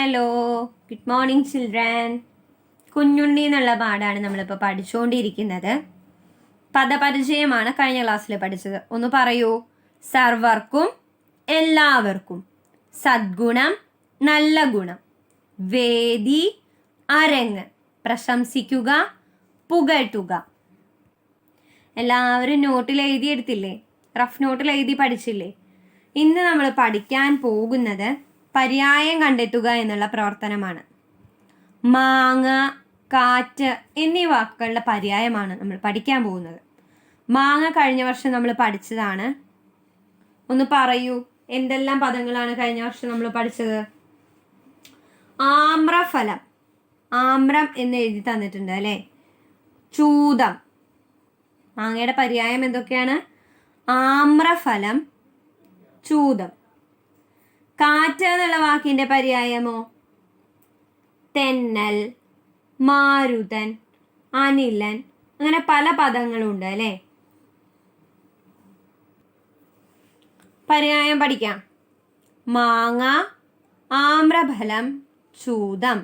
Hello, good morning children. Kunjunni എന്നുള്ള പാഠമാണ് നമ്മളിപ്പോൾ പഠിച്ചുകൊണ്ടിരിക്കുന്നത്. പദപരിചയമാണ് കഴിഞ്ഞ ക്ലാസ്സിൽ പഠിച്ചത്. ഒന്ന് പറയൂ. സർവർക്കും എല്ലാവർക്കും. സദ്ഗുണം നല്ല ഗുണം. വേദി അരങ്ങ്. പ്രശംസിക്കുക പുകഴ്ത്തുക. എല്ലാവരും നോട്ടിൽ എഴുതിയെടുത്തില്ലേ? റഫ് നോട്ടിൽ എഴുതി പഠിച്ചില്ലേ? ഇന്ന് നമ്മൾ പഠിക്കാൻ പോകുന്നത് പര്യായം കണ്ടെത്തുക എന്നുള്ള പ്രവർത്തനമാണ്. മാങ്ങ, കാറ്റ് എന്നീ വാക്കുകളുടെ പര്യായമാണ് നമ്മൾ പഠിക്കാൻ പോകുന്നത്. മാങ്ങ കഴിഞ്ഞ വർഷം നമ്മൾ പഠിച്ചതാണ്. ഒന്ന് പറയൂ, എന്തെല്ലാം പദങ്ങളാണ് കഴിഞ്ഞ വർഷം നമ്മൾ പഠിച്ചത്? ആമ്രഫലം, ആമ്രം എന്ന് എഴുതി തന്നിട്ടുണ്ട് അല്ലേ. ചൂതം, മാങ്ങയുടെ പര്യായം എന്തൊക്കെയാണ്? ആമ്രഫലം, ചൂതം. കാറ്റ് എന്നുള്ള വാക്കിന്റെ പര്യായമോ? തെന്നൽ, മാരുതൻ, അനിലൻ, അങ്ങനെ പല പദങ്ങളുണ്ട് അല്ലേ. പര്യായം പഠിക്കാം. മാങ്ങ, ആമ്രഫലം, ചൂതം.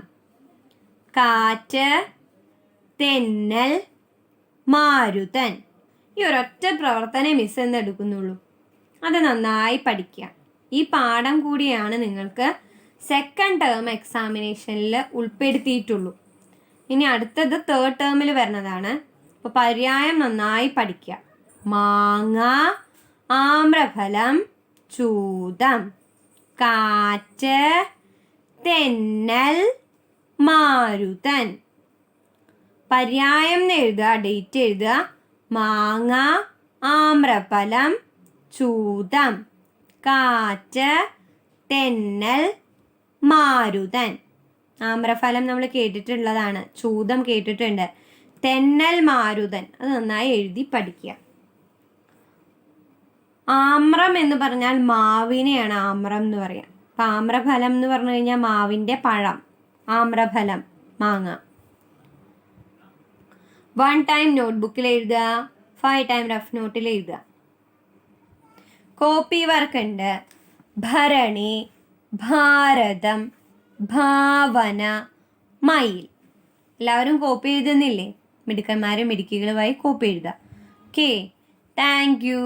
കാറ്റ്, തെന്നൽ, മാരുതൻ. ഈ ഒരൊറ്റ പ്രവർത്തനം മിസ് എന്ന് എടുക്കുന്നുള്ളൂ. അത് നന്നായി പഠിക്കുക. ഈ പാഠം കൂടിയാണ് നിങ്ങൾക്ക് സെക്കൻഡ് ടേം എക്സാമിനേഷനിൽ ഉൾപ്പെടുത്തിയിട്ടുള്ളൂ. ഇനി അടുത്തത് തേർഡ് ടേമിൽ വരുന്നതാണ്. അപ്പോൾ പര്യായം നന്നായി പഠിക്കുക. മാങ്ങ, ആമ്രഫലം, ചൂതം. കാറ്റ്, തെന്നൽ, മാരുതൻ. പര്യായം എന്ന് എഴുതുക, ഡേറ്റ് എഴുതുക. മാങ്ങ, ആമ്രഫലം, ചൂതം. കാറ്റ്, തെന്നൽ, മാരുതൻ. ആമ്രഫലം നമ്മൾ കേട്ടിട്ടുള്ളതാണ്, ചൂതം കേട്ടിട്ടുണ്ട്. തെന്നൽ, മാരുതൻ അത് നന്നായി എഴുതി പഠിക്കുക. ആമ്രം എന്ന് പറഞ്ഞാൽ മാവിനെയാണ് ആമ്രം എന്ന് പറയാം. അപ്പം ആമ്രഫലം എന്ന് പറഞ്ഞു കഴിഞ്ഞാൽ മാവിൻ്റെ പഴം. ആമ്രഫലം മാങ്ങ. 1 ടൈം നോട്ട്ബുക്കിൽ എഴുതുക, 5 ടൈം റഫ് നോട്ടിൽ എഴുതുക. കോപ്പി വർക്ക് ഉണ്ട്. ഭരണി, ഭാരതം, ഭാവന, മയിൽ. എല്ലാവരും കോപ്പി എഴുതുന്നില്ലേ? മിടുക്കന്മാരും മിടുക്കികളുമായി കോപ്പി എഴുതുക. Okay, thank you.